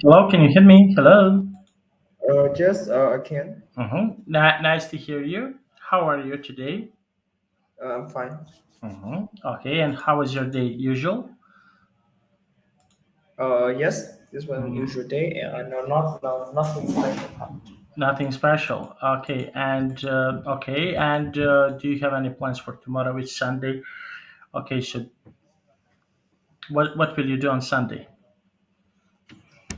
Hello, can you hear me? Hello. Just I can. Nice to hear you. How are you today? I'm fine. Okay, and how was your day? Usual? Yes, this was an Mm, usual day, and no, not no, nothing special. Nothing special. Do you have any plans for tomorrow? It's Sunday. Okay, so what will you do on Sunday?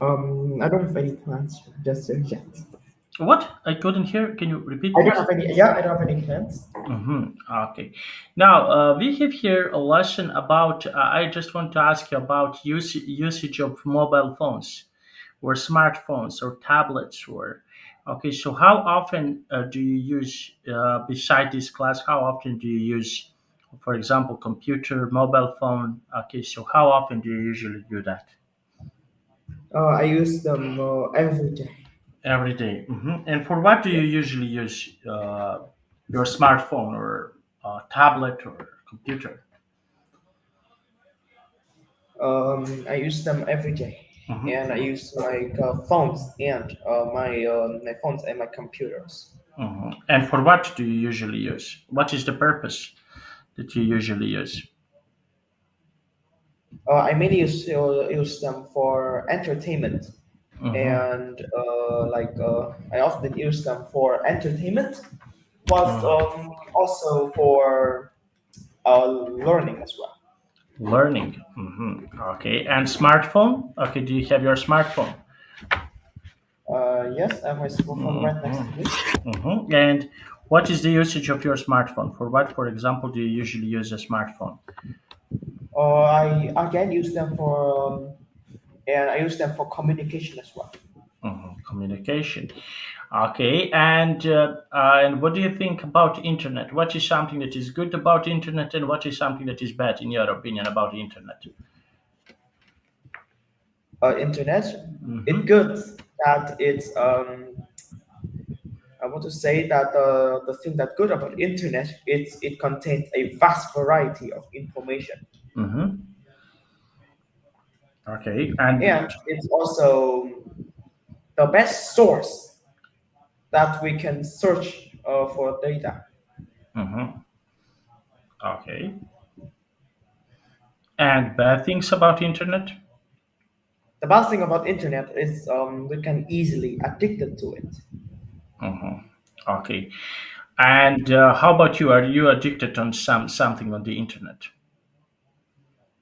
I don't have any plans just yet. What? I couldn't hear. Can you repeat, I don't please? have any. Yeah, I don't have any plans. Okay. Now, we have here a lesson about. I just want to ask you about usage of mobile phones, or smartphones, or tablets, or. Okay, so how often do you use, beside this class, how often do you use, for example, computer, mobile phone? Okay, so how often do you usually do that? I use them every day. Every day. And for what do you Yeah. usually use your smartphone or tablet or computer? I use them every day, and I Mhm. use my phones and my phones and my computers. And for what do you usually use? What is the purpose that you usually use? I mainly use them for entertainment, Hmm. and I often use them for entertainment, whilst also for learning as well. Learning. Okay. And smartphone? Okay. Do you have your smartphone? Yes, I have my cell phone right next to me. And what is the usage of your smartphone? For what, for example, do you usually use a smartphone? I again use them and I use them for communication as well. Communication. Okay. And what do you think about internet? What is something that is good about internet, and what is something that is bad, in your opinion, about the internet? Internet, it's Mm-hmm. good that it's I want to say that the thing that good about internet it contains a vast variety of information, Mm-hmm. Okay. And and it's also the best source that we can search for data. mm-hmm. Okay. And bad things about internet? The best thing about internet is we can easily addicted to it. Mm-hmm. Okay. And how about you? Are you addicted on something on the internet?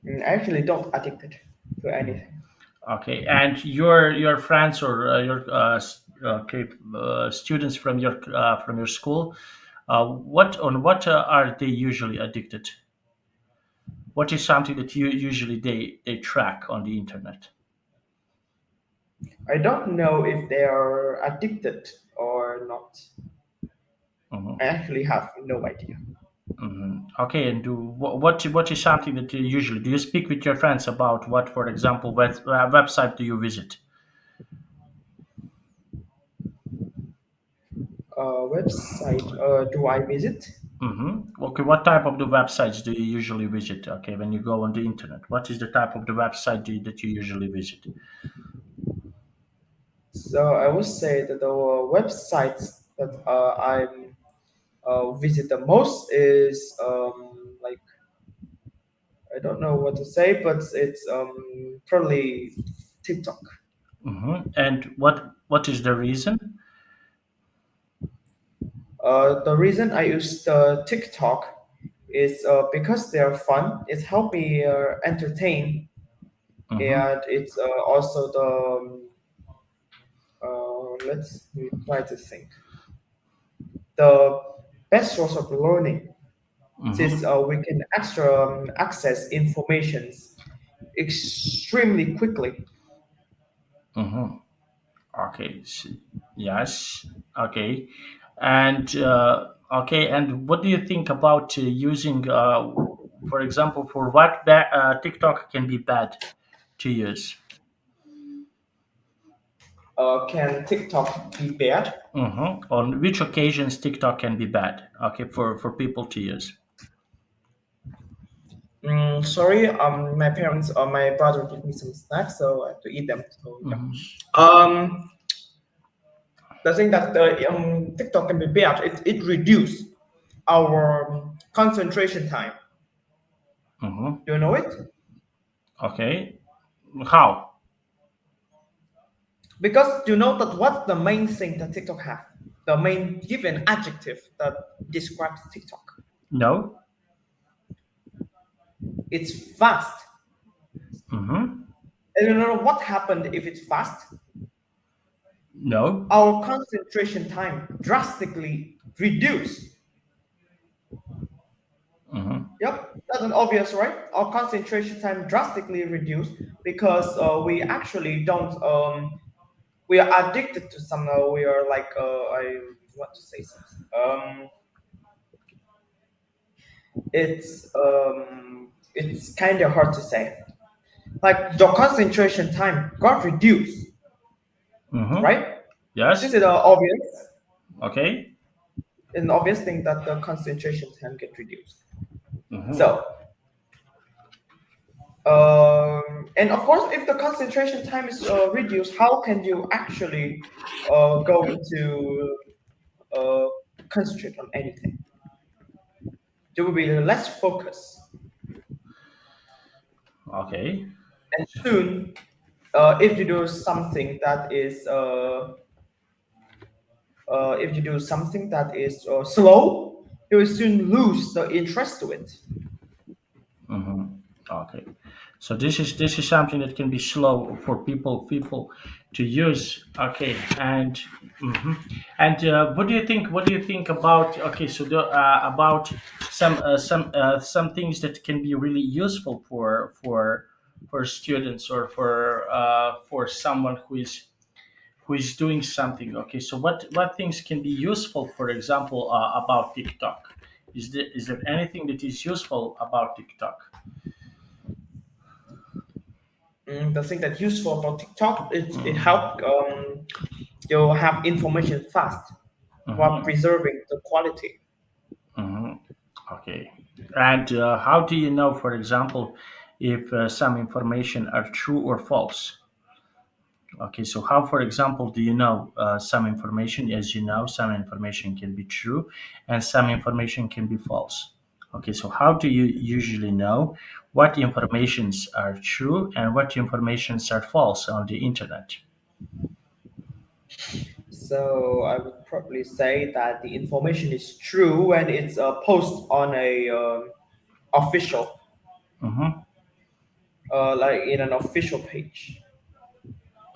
I actually don't addicted to Mhm. anything. Okay. And your friends or students from your school, what are they usually addicted? What is something that you usually they track on the internet? I don't know if they are addicted or not. I Mhm. actually have no idea. Okay, and what is something that you usually do? You speak with your friends about what, for example, website do you visit? Website do I visit? Okay, what type of the websites do you usually visit? Okay, when you go on the internet, what is the type of the website that you usually visit? So I would say that the websites that I'm visit the most is I don't know what to say, but it's probably TikTok. And what is the reason? The reason I use TikTok is because they are fun. It help me entertain, Mm-hmm. and it's also the let's me try to think the best source of learning since Mm-hmm. we can access informations extremely quickly. Mm-hmm. Okay. Yes. Okay. And what do you think about using, for example, for what TikTok can be bad to use? Can TikTok be bad? On which occasions TikTok can be bad? Okay, for people to use. Sorry, my parents or my brother gave me some snacks, so I have to eat them. So yeah. Hmm. The thing that the TikTok can be bad, it reduce our concentration time. Hmm. Do you know it? Okay. How? Because you know that what's the main thing that TikTok have? The main given adjective that describes TikTok. No. It's fast. Hmm. And you know what happened if it's fast? No. Our concentration time drastically reduce. Hmm. Yep, that's an obvious, right? Our concentration time drastically reduced because we actually don't. We are addicted to some. We are like. I want to say something. It's kind of hard to say. Like the concentration time got reduced, Hmm. right? Yes. This is obvious, Okay. an obvious thing that the concentration time get reduced. Hmm. So, and of course, if the concentration time is reduced, how can you actually going to uh, concentrate on anything? There will be less focus, Okay. and soon, if you do something that is if you do something that is slow, you will soon lose the interest to it. Hmm. Okay. So this is something that can be slow for people to use. Okay. Mhm. And what do you think? What do you think about? Okay. So about some things that can be really useful for students or for someone who is doing something. Okay. So what things can be useful? For example, about TikTok. Is there anything that is useful about TikTok? The thing that's useful about TikTok, it Mm-hmm. help you have information fast while Mm-hmm. preserving the quality. Mm-hmm. Okay. And how do you know, for example, if some information are true or false? Okay, so how, for example, do you know some information? As you know, some information can be true and some information can be false. Okay, so how do you usually know what informations are true and what informations are false on the internet? So I would probably say that the information is true when it's post on a official, Mm-hmm. like in an official page.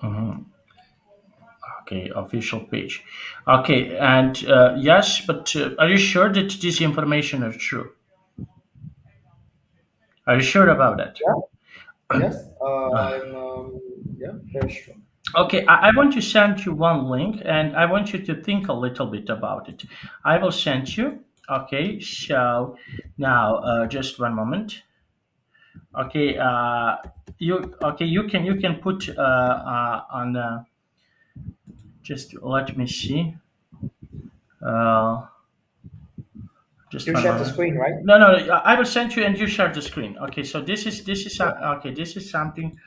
Mm-hmm. Okay, official page. Okay, and yes, but are you sure that this information are true? Are you sure about that? Yeah. Yes. I'm. Yeah. Very sure. Okay, I want to send you one link, and I want you to think a little bit about it. I will send you. Okay, so now just one moment. Okay, you can put on just let me see. Uh, Just You one share the moment. screen, right? No, no, I will send you and you share the screen. Okay, so this is Yeah. okay. This is something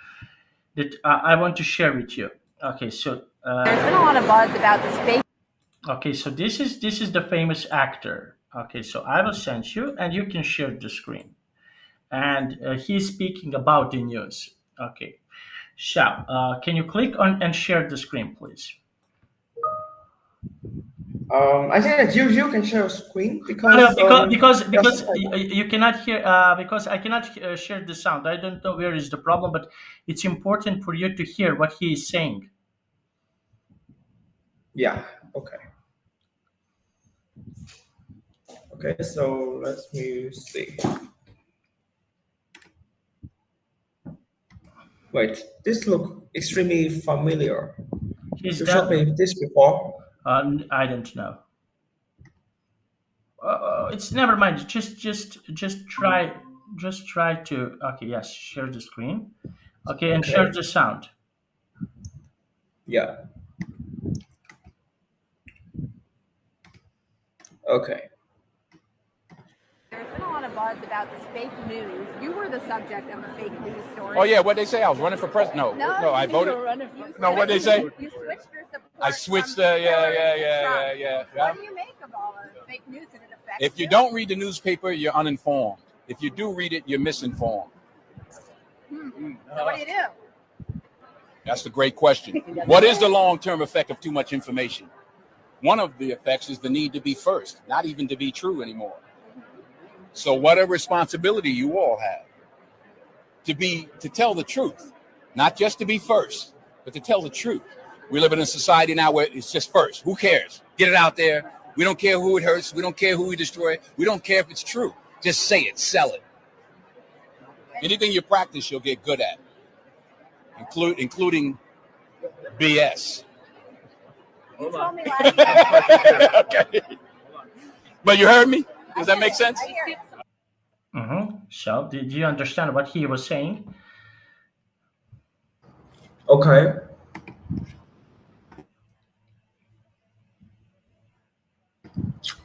that I want to share with you. Okay, so There's been a lot of buzz about this fake. okay, so this is the famous actor. Okay, so I will send you and you can share the screen. And he's speaking about the news. Okay, so can you click on and share the screen, please? I think that you can share a screen No, no, because there are you cannot hear because I cannot share the sound. I don't know where is the problem, but it's important for you to hear what he is saying. yeah. Okay. Okay. So let me see. Wait. This look extremely familiar. He's You showed that. me this before. I don't know. It's never mind. Just try to. Okay, yes, share the screen. Okay, and share Okay. the sound. Yeah. Okay. There's been a lot of buzz about this fake news. You were the subject of a fake news story. Oh yeah, what they say? I was running for president. No, I voted. No, what they say? You switched your support. I switched from the Hillary to yeah. Trump. What do you make of all the fake news that it affects If you don't read the newspaper, you're uninformed. If you do read it, you're misinformed. So what do you do? That's the great question. What is the long-term effect of too much information? One of the effects is the need to be first, not even to be true anymore. So what a responsibility you all have to tell the truth, not just to be first, but to tell the truth. We live in a society now where it's just first. Who cares? Get it out there. We don't care who it hurts. We don't care who we destroy. We don't care if it's true. Just say it, sell it. Anything you practice, you'll get good at, including BS. You told me last time. Okay. But you heard me? Does that make sense? I hear it. So, did you understand what he was saying? Okay.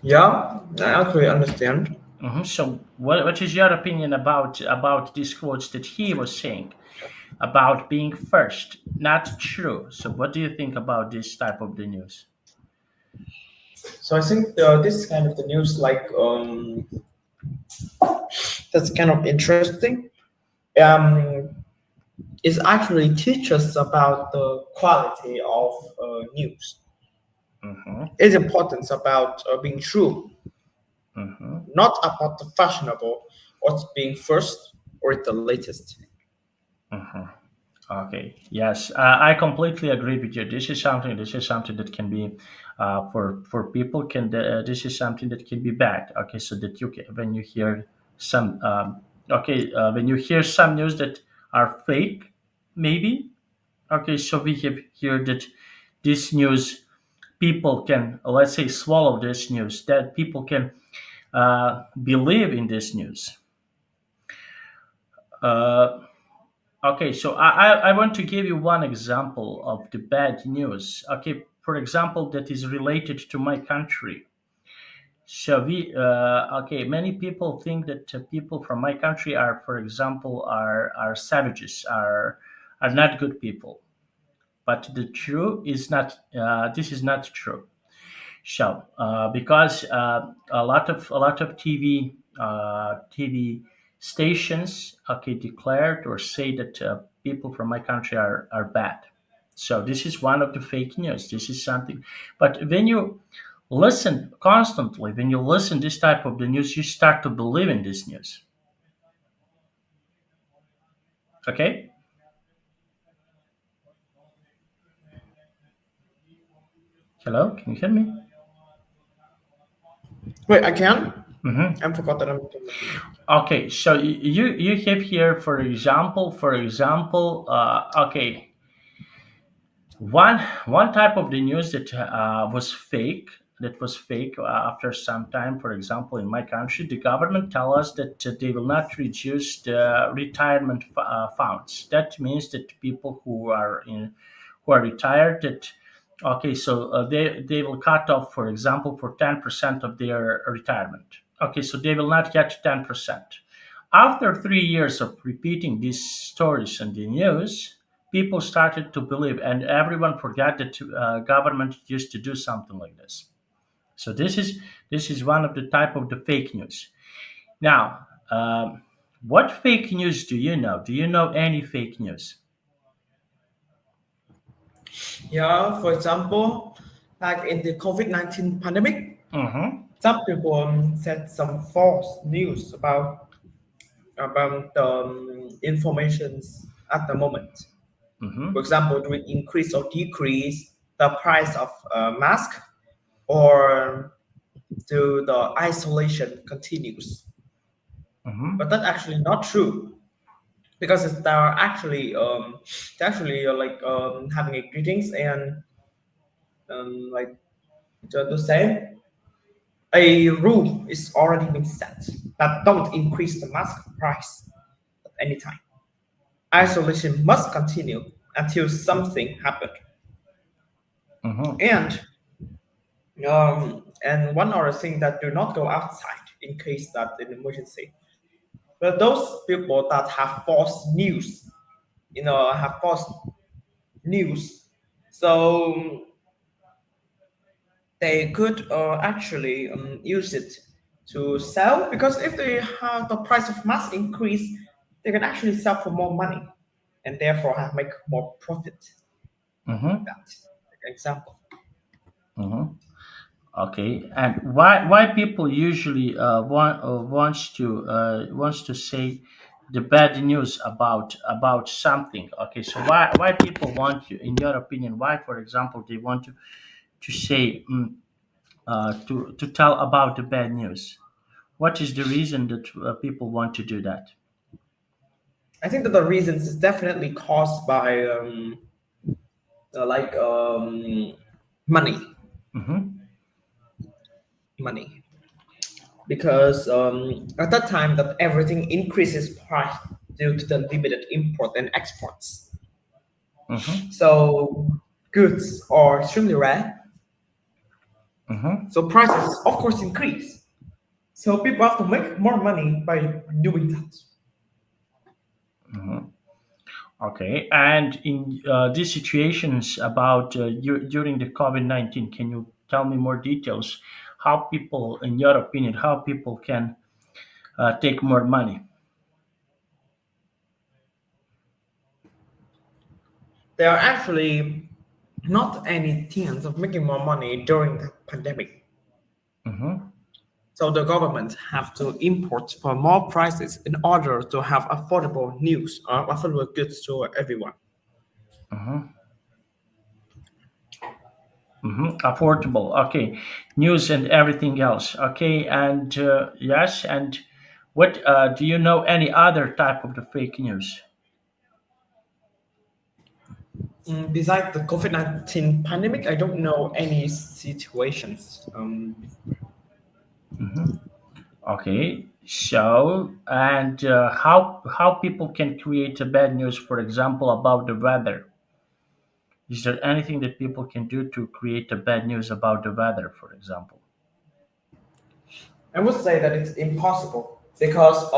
Yeah, I actually understand. So, what is your opinion about these quotes that he was saying about being first, not true? So, what do you think about this type of the news? So I think this kind of the news, like that's kind of interesting. Um, is actually teaches about the quality of news. Mm-hmm. It's important about being true, Mm-hmm. not about the fashionable or being first or the latest. Mm-hmm. Okay. Yes, I completely agree with you. This is something. This is something that can be, for people can. This is something that can be bad. Okay, so that you can, when you hear some. When you hear some news that are fake, maybe. Okay, so we have here that this news people can, let's say, swallow this news. That people can believe in this news. Uh, Okay, so I want to give you one example of the bad news. Okay, for example, that is related to my country. So many people think that people from my country are, for example, are savages, are not good people. But the truth is not. This is not true. So, because a lot of TV stations, okay, declared or say that people from my country are bad. So this is one of the fake news. This is something. But when you listen constantly, when you listen this type of the news, you start to believe in this news. Okay. Hello, can you hear me? Wait, I can. Mm-hmm. I forgot that I'm. Okay, so you have here, for example, okay, one type of the news that was fake. That was fake after some time. For example, in my country, the government tell us that they will not reduce the retirement funds. That means that people who are retired, that okay, so they will cut off, for example, for 10% of their retirement. Okay, so they will not get 10%. After 3 years of repeating these stories in the news, people started to believe, and everyone forgot that government used to do something like this. So this is one of the type of the fake news. Now, what fake news do you know? Do you know any fake news? Yeah, for example, like in the COVID-19 pandemic, Mm-hmm. some people said some false news about the informations at the moment. For Mm-hmm. example, do it increase or decrease the price of mask, or do the isolation continues? But Mm-hmm. that's actually not true, because they're actually like having a greetings and like to say a rule is already been set that don't increase the mask price at any time. Isolation must continue until something happened. Mm-hmm. And one other thing, that do not go outside in case that an emergency. But those people that have false news, have false news, so they could actually use it to sell, because if they have the price of mass increase, they can actually sell for more money and therefore make more profit. Mm-hmm. That example. Mm-hmm. Okay, and why people usually wants to say the bad news about something? Okay, so why people want to, in your opinion, why, for example, they want to say to tell about the bad news? What is the reason that people want to do that? I think that the reasons is definitely caused by like money, Mm-hmm. money, because at that time that everything increases price due to the limited import and exports. Mm-hmm. So goods are extremely rare. Mm-hmm. So prices, of course, increase. So people have to make more money by doing that. Mm-hmm. Okay, and in these situations about during the COVID-19, can you tell me more details? How people, in your opinion, how people can take more money? There are actually not any chance of making more money during the pandemic. Mm-hmm. So the government have to import for more prices in order to have affordable news or affordable goods to everyone. Mm-hmm. Mm-hmm. Affordable. Okay, news and everything else. Okay, and yes, and what do you know any other type of the fake news? Besides the COVID-19 pandemic, I don't know any situations. Mm-hmm. Okay, so and how people can create a bad news, for example, about the weather? Is there anything that people can do to create a bad news about the weather, for example? I would say that it's impossible because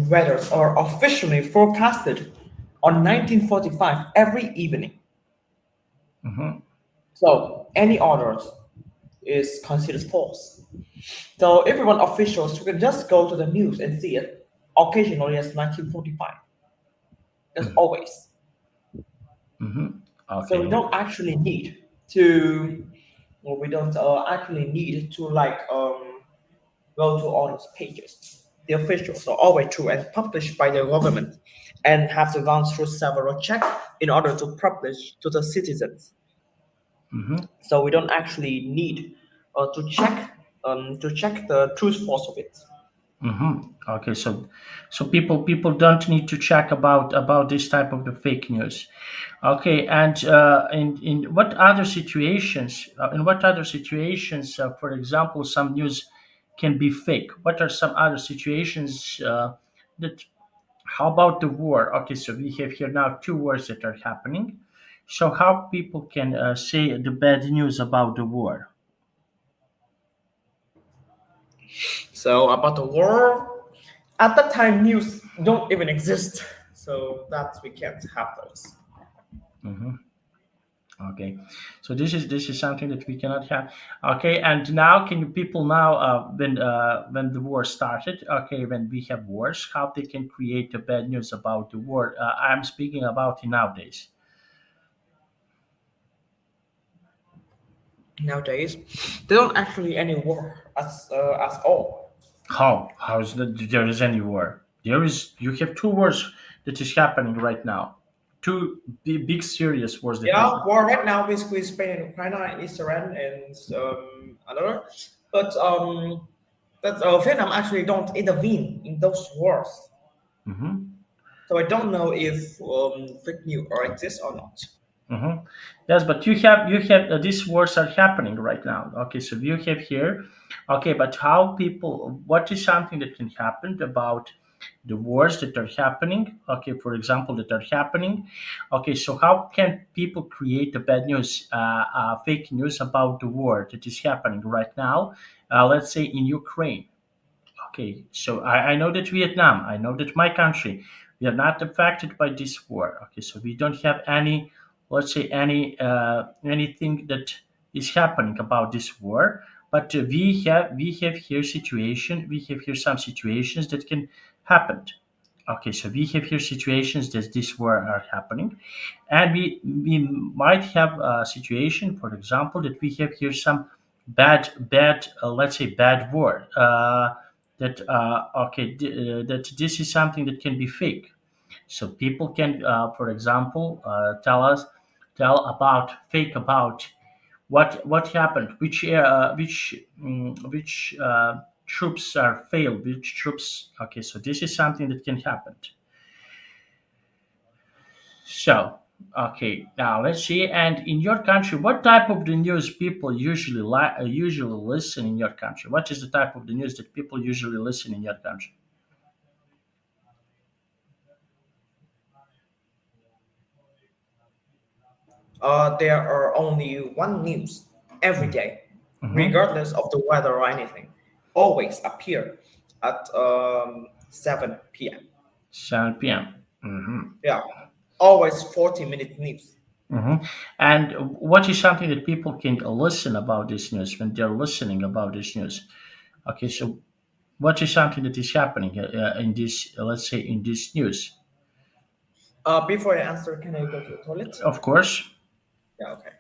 weathers are officially forecasted on 1945 every evening. Mm-hmm. So any orders is considered false. So everyone officials you can just go to the news and see it occasionally as 1945. As always. Mm-hmm. So we Okay. don't actually need to, or we don't actually need to like go to all those pages. The officials are always true and published by the government and have to run through several checks in order to publish to the citizens. Mm-hmm. So we don't actually need to check the truthfulness of it. Mm-hmm. Okay. So people don't need to check about this type of the fake news. Okay. And in what other situations? In what other situations, for example, some news can be fake? What are some other situations that? How about the war? Okay, so we have here now two wars that are happening. So how people can say the bad news about the war? So about the war, at that time news don't even exist. So that we can't have those. Hmm. Okay, so this is something that we cannot have. Okay, and now can you people now when the war started? Okay, when we have wars, how they can create the bad news about the war? I'm speaking about in nowadays. Nowadays, they don't actually any war as all. How is that there is any war? There is you have two wars that is happening right now. Two big serious wars that Yeah, happen. war right now basically Spain and Ukraine and Israel and another, but that Vietnam actually don't intervene in those wars. Mm-hmm. So I don't know if fake news or exist or not. Mm-hmm. Yes, but you have these wars are happening right now. Okay, so you have here. Okay, but how people? What is something that can happen about the wars that are happening? Okay, for example, that are happening. Okay, so how can people create the bad news, fake news about the war that is happening right now? Let's say in Ukraine. Okay, so I know that Vietnam, I know that my country, we are not affected by this war. Okay, so we don't have any, let's say, anything that is happening about this war. But we have here situation, we have here some situations that can happen. Okay, so we have here situations that this war are happening, and we might have a situation, for example, that we have here some bad let's say bad war, that that this is something that can be fake. So people can, for example, tell about fake about what happened, which troops are failed, which troops. Okay, so this is something that can happen. So, okay, now let's see. And in your country, what type of the news people usually listen in your country? What is the type of the news that people usually listen in your country? There are only one news every day, Mm-hmm. regardless of the weather or anything. Always appear at 7 p.m. 7 p.m. Mm-hmm. Yeah, always 40-minute news. Mm-hmm. And what is something that people can listen about this news when they're listening about this news? Okay, so what is something that is happening in this, let's say, in this news? Before I answer, can I go to the toilet? Of course. Yeah, okay.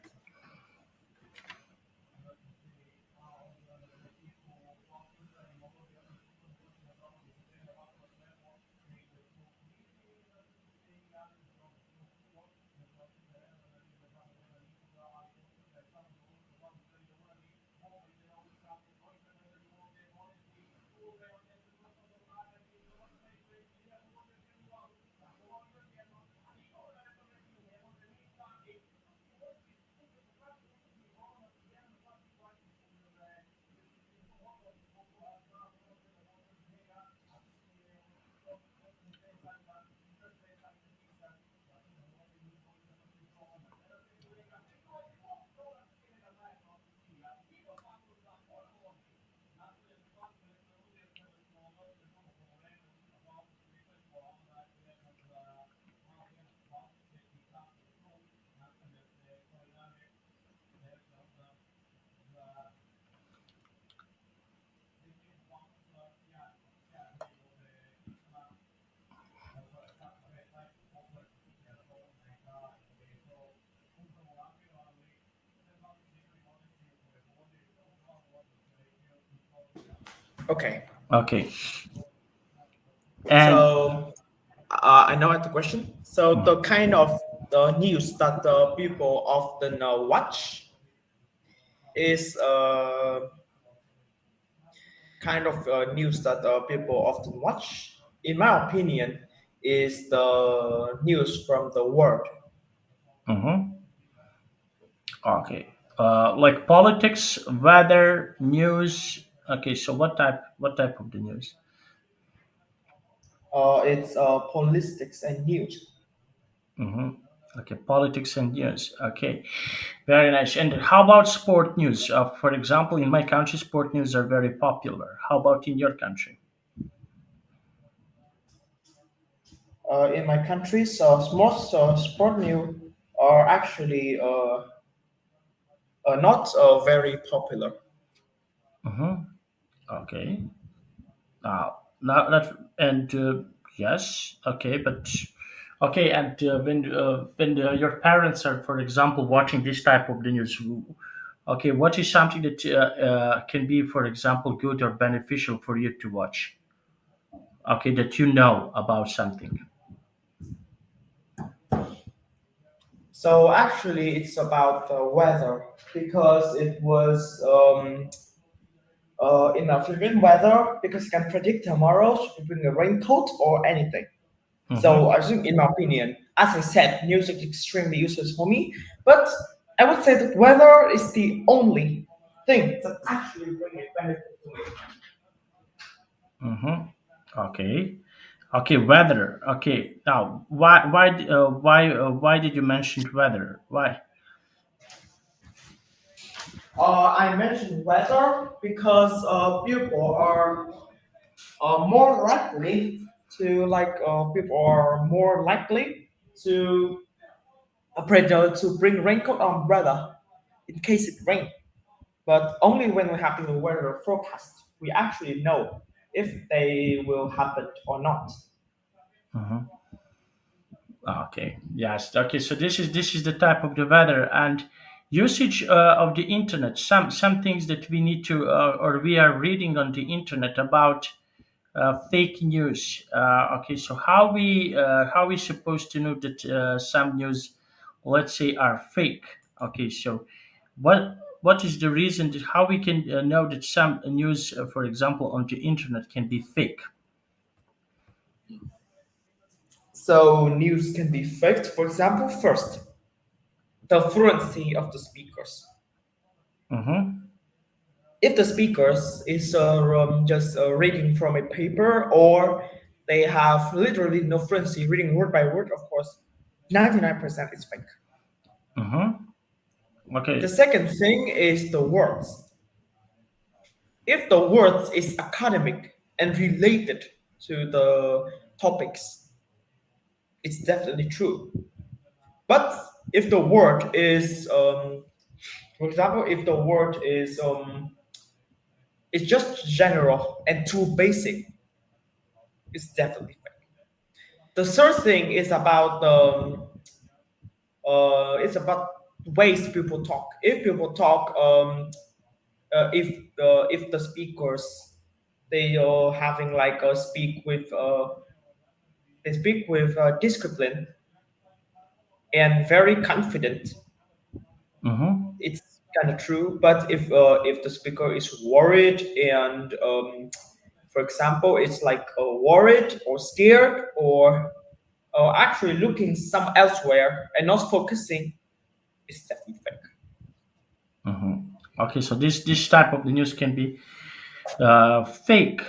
Okay. Okay, and So I know the question. So the kind of the news that the people often watch is kind of news that people often watch. In my opinion, is the news from the world. mhm. Okay. Like politics, weather, news. Okay, so what type of the news? It's politics and news. Mm-hmm. Okay, politics and news. Okay, very nice. And how about sport news? For example, in my country, sport news are very popular. How about in your country? In my country, so most sport news are actually not very popular. Mm-hmm. Okay. Now that and yes. Okay, but okay. And when your parents are, for example, watching this type of the news, okay, what is something that can be, for example, good or beneficial for you to watch? Okay, that you know about something. So actually, it's about the weather because it was in African weather because you can predict tomorrow should we bring a raincoat or anything. So Mm-hmm. I think, in my opinion, as I said, music is extremely useless for me. But I would say that weather is the only thing that actually bring a benefit to me. Mm-hmm. Okay. Okay. Weather. Okay. Now, why did you mention weather? Why? I mentioned weather because people are more likely people are more likely to to bring raincoat or umbrella in case it rains. But only when we have the weather forecast, we actually know if they will happen or not. Mhm. Okay. Yes. Okay. So this is the type of the weather and usage of the internet. Some things that we need to or we are reading on the internet about fake news. Okay. So how we supposed to know that some news, let's say, are fake? Okay. So what is the reason that how we can know that some news, for example, on the internet can be fake? So news can be faked. For example, first, the fluency of the speakers. Mm-hmm. If the speakers is just reading from a paper or they have literally no fluency reading word by word, of course, 99% is fake. Mm-hmm. The Okay. second thing is the words. If the words is academic and related to the topics, it's definitely true. But if the word is, for example, if the word is it's just general and too basic, it's definitely fake. The third thing is about it's about ways people talk. If people talk, if the speakers they are having like a speak with they speak with discipline and very confident, Mm-hmm. it's kind of true. But if the speaker is worried and for example it's like worried or scared or actually looking some elsewhere and not focusing, it's definitely fake. Mm-hmm. Okay, so this type of the news can be fake.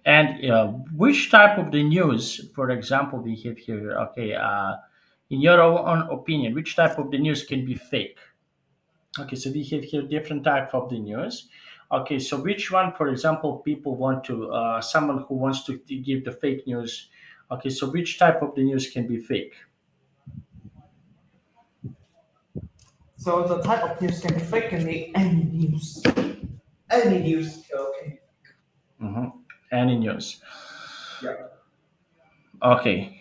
And which type of the news, for example, we have here? Okay, in your own opinion, which type of the news can be fake? Okay, so we have here different type of the news. Okay, so which one, for example, people want to someone who wants to give the fake news. Okay, so which type of the news can be fake? So the type of news can be fake, can be any news. Any news. Okay. Mm-hmm. Any news? Yeah. Okay.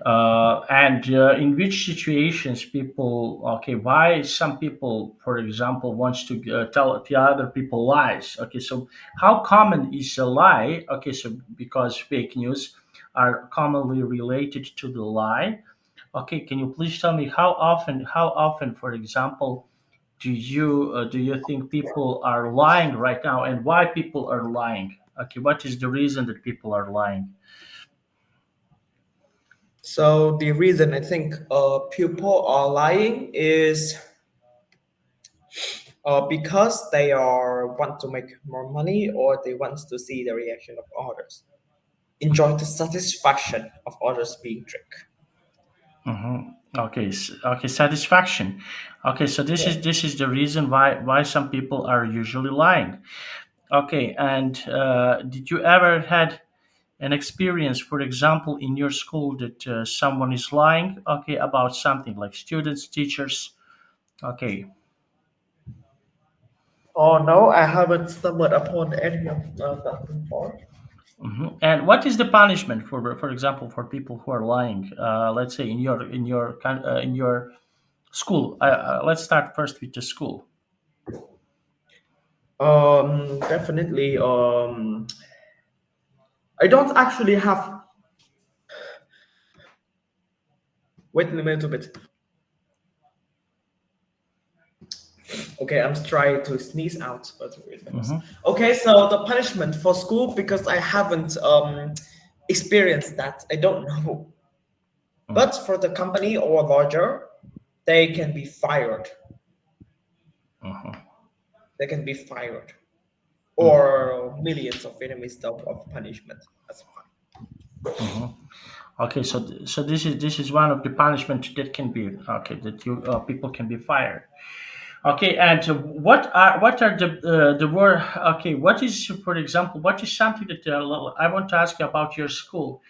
And in which situations people, okay, why some people, for example, wants to tell the other people lies? Okay, so how common is a lie? Okay, so because fake news are commonly related to the lie. Okay, can you please tell me how often, for example, do you think people are lying right now, and why people are lying? Okay, what is the reason that people are lying? So the reason I think people are lying is because they are want to make more money or they want to see the reaction of others, enjoy the satisfaction of others being tricked. Okay, okay, satisfaction. Okay, so this Yeah. is this is the reason why some people are usually lying. Okay, and did you ever had an experience, for example, in your school that someone is lying? Okay, about something like students, teachers. Okay. Oh no, I haven't stumbled upon any of that before. And what is the punishment for example, for people who are lying? Let's say in your school. Let's start first with the school. Definitely. I don't actually have. Wait a little bit. Okay, I'm trying to sneeze out, but wait first. Mm-hmm. Okay, so the punishment for school because I haven't experienced that. I don't know. But for the company or larger, they can be fired. Mm-hmm. They can be fired, Mm-hmm. or millions of enemies of punishment. That's fine. Okay, so so this is one of the punishment that can be okay that you people can be fired. Okay, and what are the word? Okay, what is, for example, what is something that I want to ask you about your school?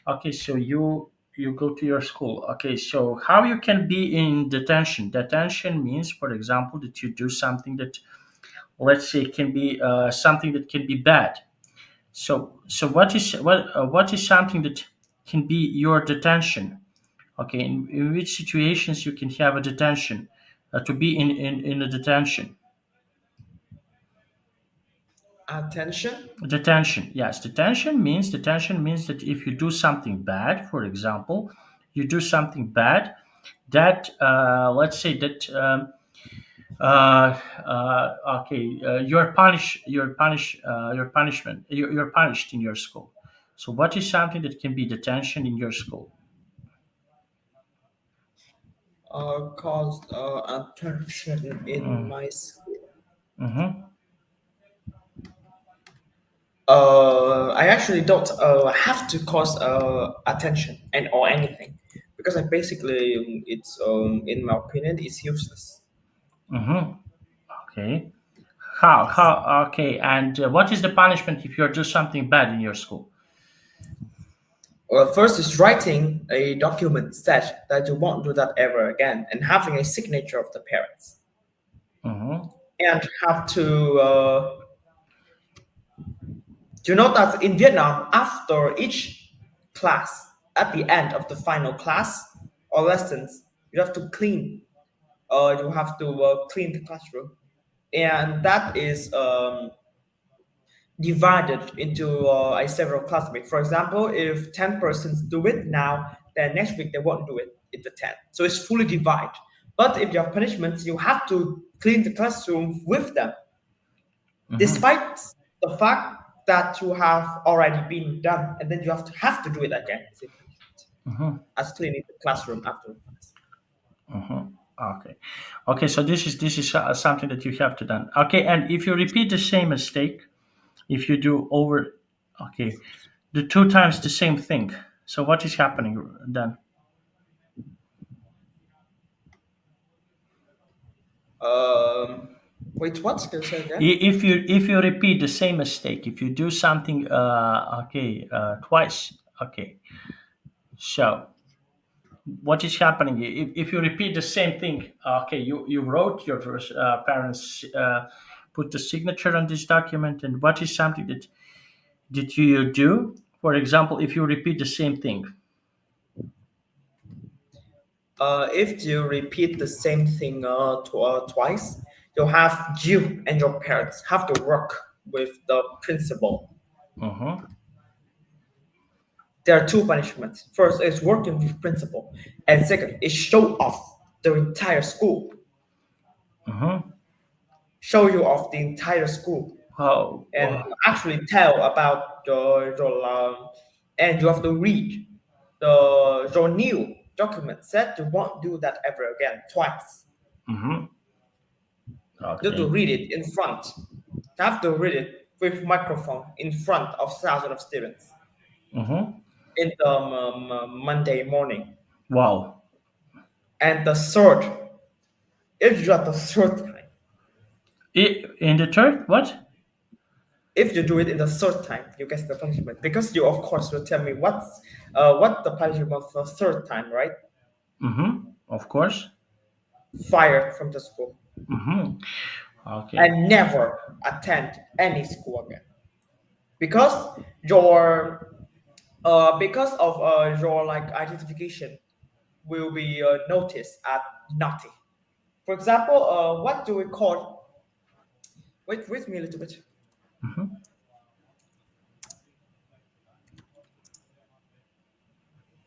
Okay, so you go to your school. Okay, so how you can be in detention? Detention means, for example, that you do something that, let's say, can be something that can be bad. So what is something that can be your detention? Okay, in which situations you can have a detention, to be in a detention. Attention. Yes, detention means that if you do something bad, for example, you do something bad that, let's say that, okay, you're punished in your school. So what is something that can be detention in your school? Caused attention in my school. Mm-hmm. I actually don't have to cause attention and or anything because I basically it's in my opinion it's useless. Mm-hmm. Okay. How okay, and what is the punishment if you do something bad in your school? Well, first is writing a document that you won't do that ever again, and having a signature of the parents, Mm-hmm. and have to you know that in Vietnam, after each class, at the end of the final class or lessons, you have to clean. You have to clean the classroom, and that is divided into a several classmates. For example, if 10 persons do it now, then next week they won't do it. It's a 10. So it's fully divided. But if you have punishments, you have to clean the classroom with them, Mm-hmm. despite the fact that you have already been done, and then you have to do it again as a punishment, Mm-hmm. as cleaning the classroom after the class. Mm-hmm. Okay. Okay, so this is something that you have to done. Okay, and if you repeat the same mistake, if you do over, okay, the two times the same thing, so what is happening then? Um, Wait, what? Can you say again? If you repeat the same mistake, if you do something, okay, twice, okay, so what is happening if you repeat the same thing? Okay, you wrote your parents, put the signature on this document, and what is something that did you do? For example, if you repeat the same thing. If you repeat the same thing twice, you and your parents have to work with the principal. Mm-hmm. There are two punishments. First is working with principal, and second is show off the entire school. Mm-hmm. Show you off the entire school, Oh, and wow. actually tell about your and you have to read your new document said you won't do that ever again twice. Mm-hmm. You have to Okay. read it in front. You have to read it with microphone in front of thousands of students Mm-hmm. in the Monday morning. Wow. And the third, if you are the third time, In the third, what? if you do it in the third time, you get the punishment because you of course will tell me what the punishment for third time, right? Mm-hmm. Of course. Fired from the school Mm-hmm. Okay. and never attend any school again because your because of your like identification will be noticed as naughty. For example, what do we call? Wait with me a little bit. Mm-hmm.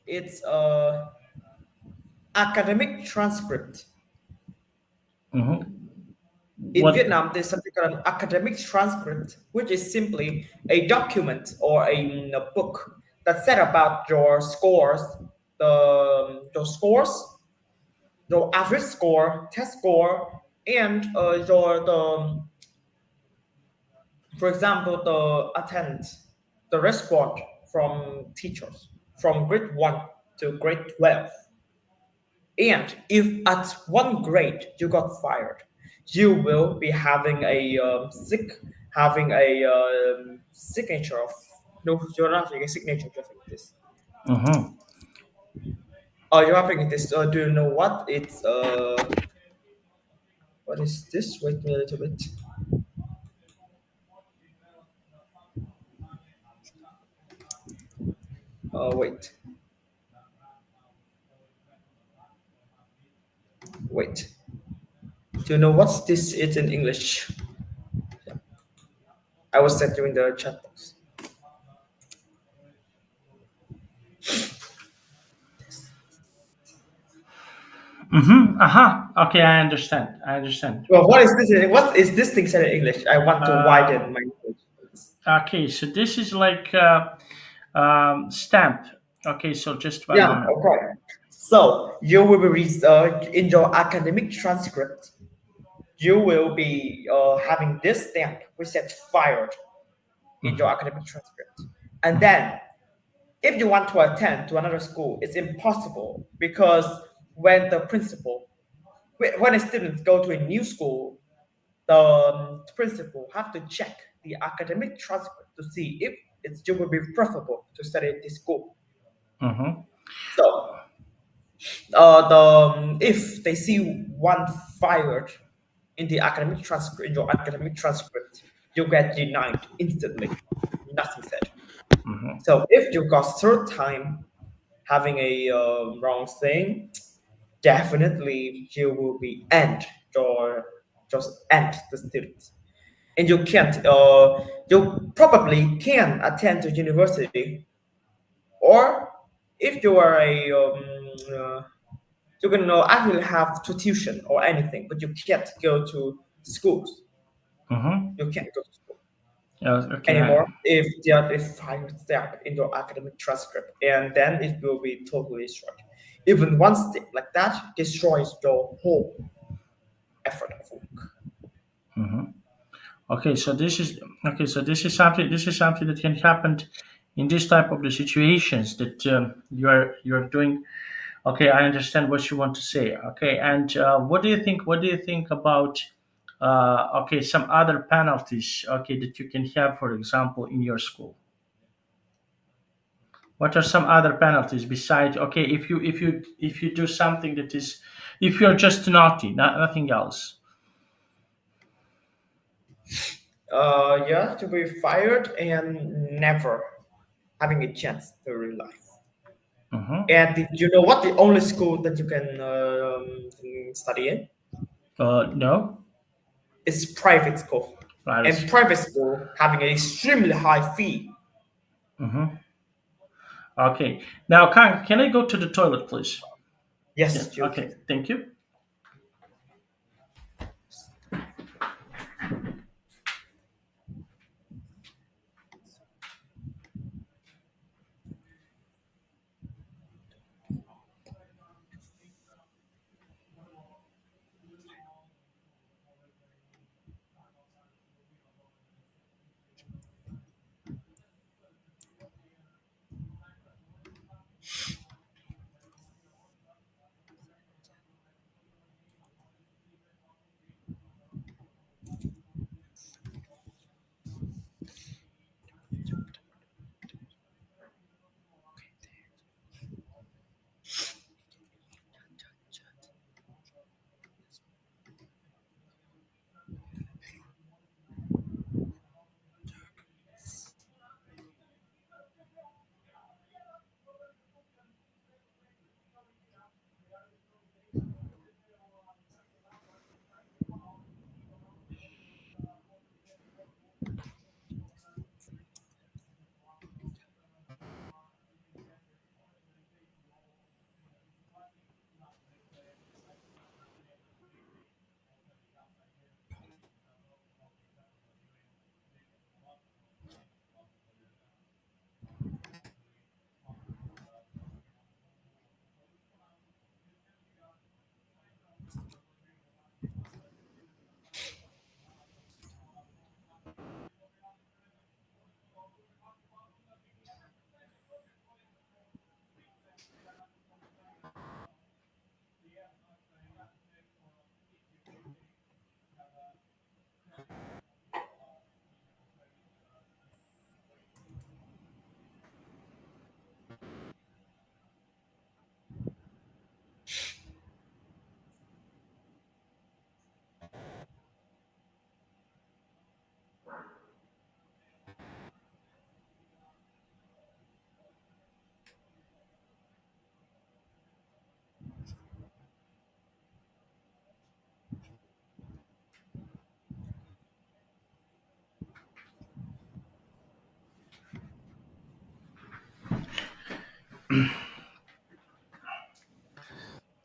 It's academic transcript. Mm-hmm. In What? Vietnam, there's something called an academic transcript, which is simply a document or a book that said about your scores, your scores, your average score, test score, and for example, the attendance, the response from teachers from grade 1 to grade 12. And if at one grade you got fired, you will be having a having a signature of no, you're not having a signature, you're having this. Mm-hmm. Oh, you're having this. Do you know what it's what is this? Wait me a little bit. Wait, wait. Do you know what's this? It's in English. I will send you in the chat box. Mm-hmm. Aha. Okay, I understand. I understand. Well, what is this? What is this thing said in English? I want to widen my knowledge. Okay, so this is like stamp. Okay, so just one Yeah, moment. okay. So you will be in your academic transcript. You will be having this stamp which says fired in your Mhm. academic transcript. And then, if you want to attend to another school, it's impossible because when the principal, when a student go to a new school, the principal have to check the academic transcript to see if it will be preferable to study at this school. Mhm. So if they see one fired in the academic transcript, in your academic transcript, you get denied instantly. Nothing said. Mhm. So if you got third time having a wrong thing, definitely you will be end your just end the student, and you can't. You probably can attend to university, or if you are a you can actually have to tuition or anything, but you can't go to schools. Mhm. You can't go to school Yeah, okay. anymore if there is five step in your academic transcript, and then it will be totally destroyed. Even one step like that destroys your whole effort of work. Mhm. Okay, so this is okay. So this is something. This is something that can happen in this type of the situations that you are doing. Okay, I understand what you want to say. Okay, and what do you think? What do you think about? Okay, some other penalties. Okay, that you can have, for example, in your school. What are some other penalties besides? Okay, if you do something that is, if you're just naughty, nothing else. Yeah, to be fired and never having a chance to real life. Mm-hmm. And did you know what the only school that you can study in No, is private school, and privacy. private school having an extremely high fee. Mm-hmm. Okay. Now, can I go to the toilet, please? Yeah. Yes, you can. Okay. Thank you.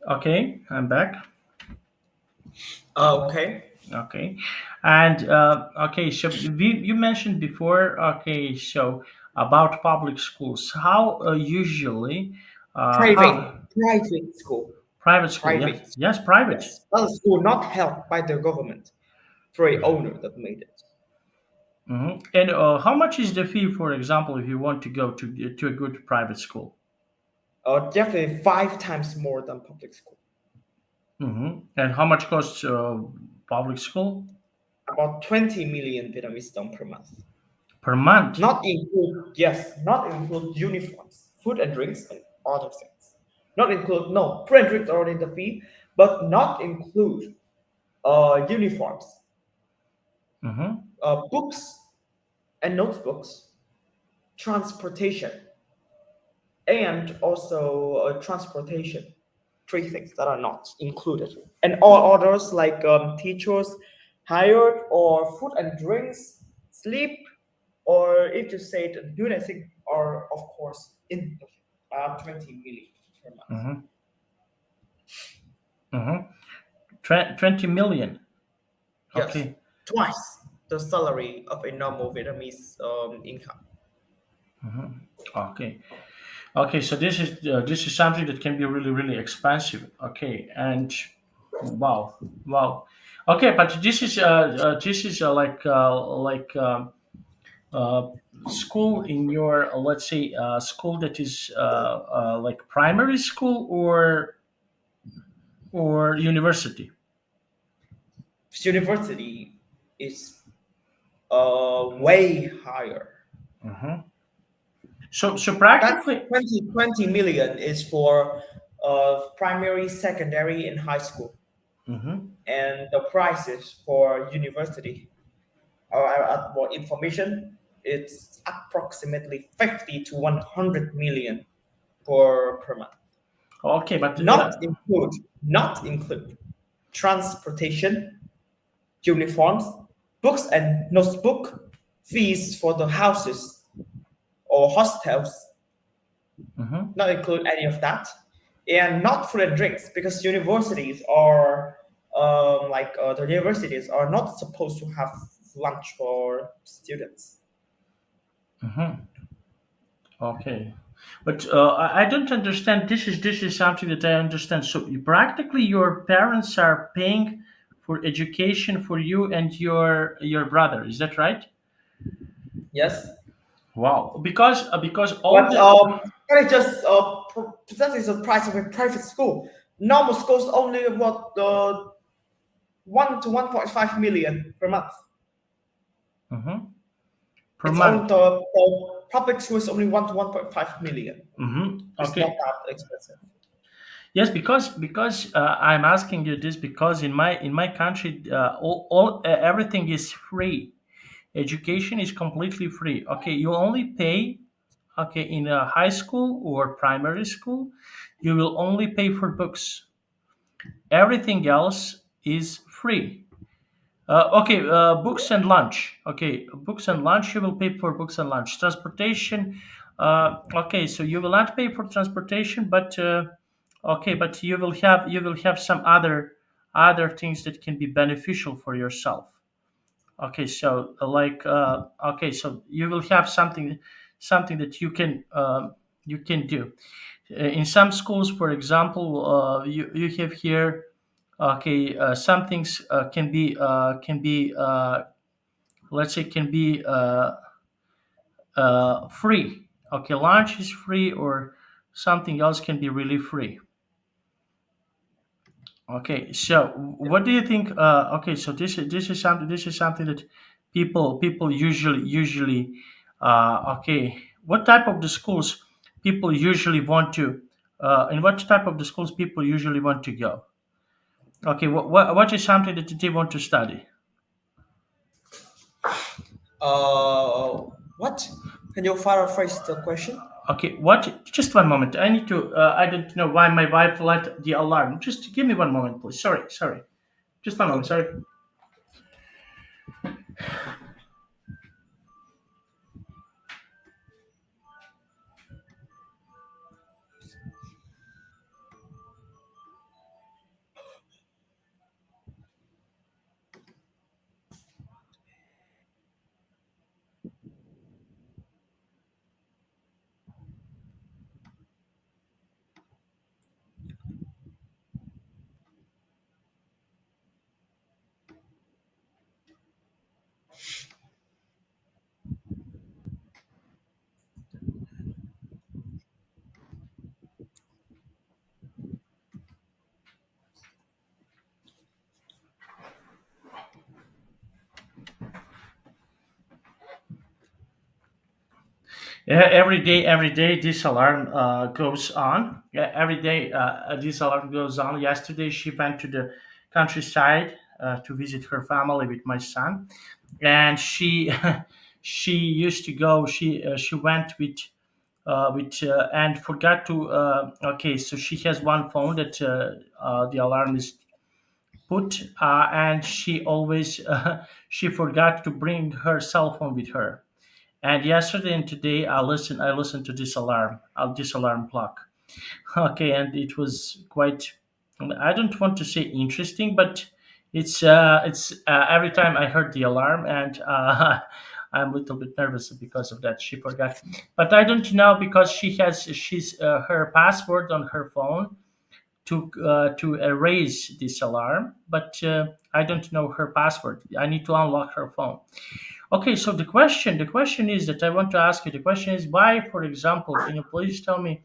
Okay, I'm back. Okay. Okay, and okay, so you mentioned before. Okay, so about public schools, how usually, how Private school. private school? Yes, Private. yes, private. Yes. A school not held by the government. For a owner that made it. And how much is the fee, for example, if you want to go to a good private school? Definitely 5 times more than public school. And how much costs public school About 20 million Vietnamese dong per month. per month? Not include, yes, not include uniforms, food and drinks, and other things. Not include, no, food and drinks are in the fee, but not include uniforms, Mm-hmm. books and notebooks, transportation, and also transportation. Three things that are not included. And all others like teachers hired or food and drinks, sleep, or if you say the unit thing are of course in 20 million per month. Mm-hmm. Mm-hmm. 20 million. Yes, Okay. twice the salary of a normal Vietnamese income. Okay. Okay. So this is something that can be really really expensive. Okay. And wow, wow. Okay, but this is like uh, school in your let's say school that is like primary school or university. University is way higher. Hmm. So That's practically. 20 million is for primary, secondary, and high school. Hmm. And the prices for university, more information, it's approximately 50 to 100 million per month. Okay, but Not include transportation, uniforms, books and notebook, fees for the houses or hostels, mhm. not include any of that, and not food and drinks because universities are the universities are not supposed to have lunch for students. Okay, but I don't understand. This is something that I understand. So practically, your parents are paying for education for you and your brother. Is that right? Yes, Wow. Because all but the. that is the price of a private school. Normal schools only what 1 to 1.5 million per month. Mhm. Per It's only month. the public school is only 1 to 1.5 million. It's not Okay. that expensive. Yes, because I'm asking you this because in my country, all everything is free. Education is completely free. Okay, you only pay. Okay, in a high school or primary school, you will only pay for books. Everything else is free. Okay, books and lunch. Okay, books and lunch. You will pay for books and lunch. Transportation. Okay, so you will not pay for transportation, but okay, but you will have some other things that can be beneficial for yourself. Okay, so okay, so you will have something that you can do. In some schools, for example, you have here. Okay, some things can be let's say can be free. Okay, lunch is free or something else can be really free. Okay, so what do you think? Okay, so this is something that people usually okay. What type of the schools people usually want to? In what type of the schools people usually want to go? Okay, what is something that they want to study? What? Can you paraphrase the question? Okay, what? Just one moment. I need to. I don't know why my wife let the alarm. Just give me one moment, please. Sorry, sorry. Just one moment. Okay. Sorry. Yeah, every day this alarm goes on. Yeah, every day this alarm goes on. Yesterday she went to the countryside to visit her family with my son, and she she used to go. She went with and forgot to. Okay, so she has one phone that the alarm is put, and she always she forgot to bring her cell phone with her. And yesterday and today, I listened to this alarm clock. Okay, and it was quite. I don't want to say interesting, but it's every time I heard the alarm, and I'm a little bit nervous because of that. She forgot, but I don't know because she's her password on her phone to erase this alarm, but I don't know her password. I need to unlock her phone. Okay, so the question is that I want to ask you. The question is why, for example, can you please tell me?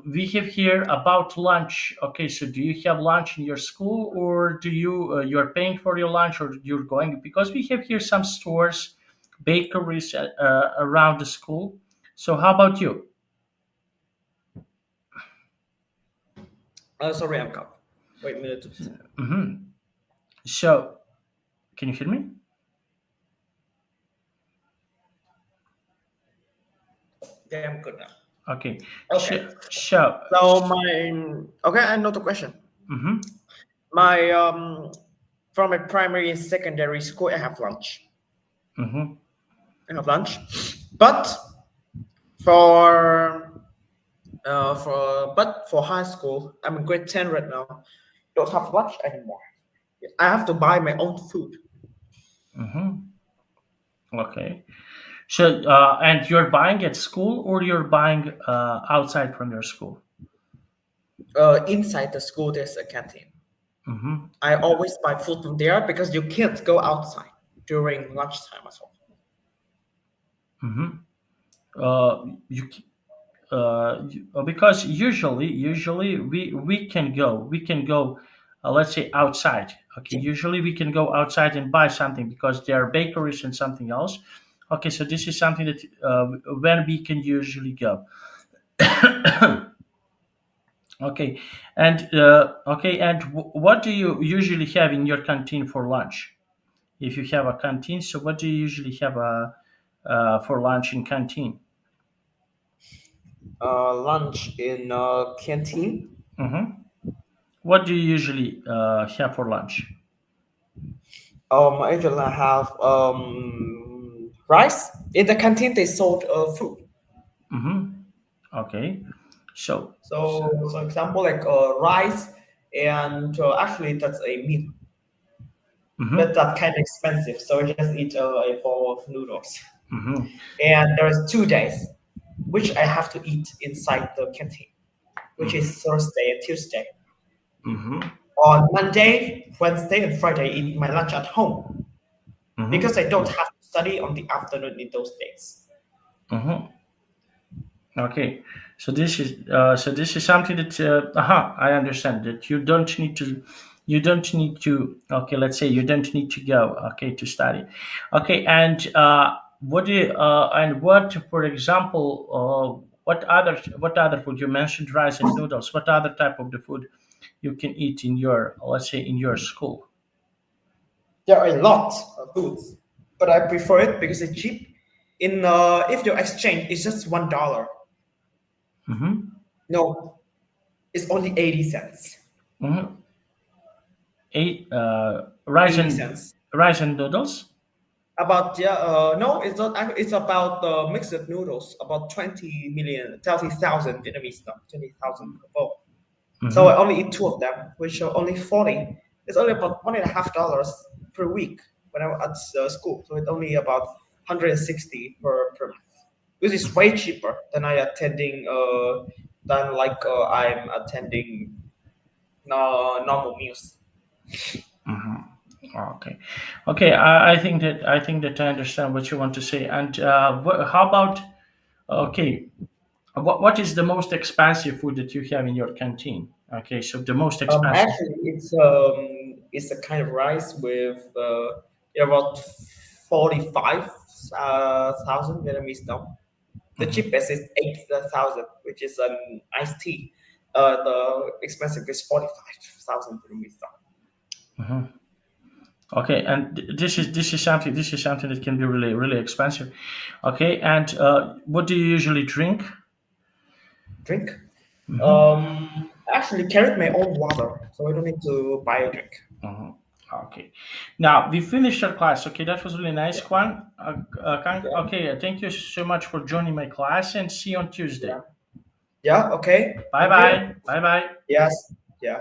We have here about lunch. Okay, so do you have lunch in your school, or do you're paying for your lunch, or you're going? Because we have here some stores, bakeries around the school. So how about you? Sorry, I'm cough. Wait a minute. Hmm. So can you hear me? Yeah, I'm good now. Okay. Okay. So. So my okay, I know the question. Mm-hmm, My from my primary and secondary school, I have lunch. mm-hmm, I have lunch, but for for high school, I'm in grade 10 right now. Don't have lunch anymore. I have to buy my own food mm-hmm. Okay. So, and you're buying at school or you're buying outside from your school? inside the school. There's a canteen. Mm-hmm. I always buy food from there because you can't go outside during lunchtime as well. Mm-hmm. Because usually we can go, let's say outside. Okay, usually we can go outside and buy something because there are bakeries and something else. Okay, so this is something that when we can usually go. Okay, and what do you usually have in your canteen for lunch? If you have a canteen, so what do you usually have for lunch in canteen? Lunch in canteen. Hmm. What do you usually have for lunch? Actually, I have rice. In the canteen, they sold food. Hmm. Okay, so. So example like rice and actually that's a meal, but Hmm. that kind of expensive. So I just eat a bowl of noodles. Hmm. And there's 2 days which I have to eat inside the canteen, which is Thursday and Tuesday. Hmm. On Monday, Wednesday, and Friday, I eat my lunch at home Hmm. because I don't have to study on the afternoon in those days. Hmm. Okay, so this is something that I understand that you don't need to, okay, let's say you don't need to go, okay, to study. Okay, and what, for example, what other food you mentioned, rice and noodles, what other type of the food you can eat in your, let's say, in your school? There are a lot of foods, but I prefer it because it's cheap. In if you exchange, it's just $1. Mm-hmm. No, it's only 80 cents. Mm-hmm. Eight, 80 cents. rice and noodles. About yeah, no, it's not. It's about mixed noodles. About 20,000 Vietnamese, no, 20,000 per bowl. So I Mm-hmm. only eat two of them, which are only 40. It's only about $1.50 per week when I'm at school. So it's only about 160 per month, which is way cheaper than I attending than like I'm attending normal meals. Mm-hmm. Okay, okay. I think that I understand what you want to say. And how about, okay? What is the most expensive food that you have in your canteen? Okay, so the most expensive. Actually, it's a kind of rice with about 45 thousand Vietnamese dong. The Mhm. cheapest is 8,000, which is an iced tea. The expensive is 45,000 rupees. Mhm. Okay, and this is something that can be really really expensive. Okay, and what do you usually drink? Drink. Hmm. I actually carried my own water, so I don't need to buy a drink. Hmm. Okay, now we finished our class. Okay, that was really nice, Yeah. Kwan. Yeah. Okay, thank you so much for joining my class, and see you on Yeah. Tuesday. Yeah. Okay. Bye Thank you. bye. Bye bye. Yes. Yeah.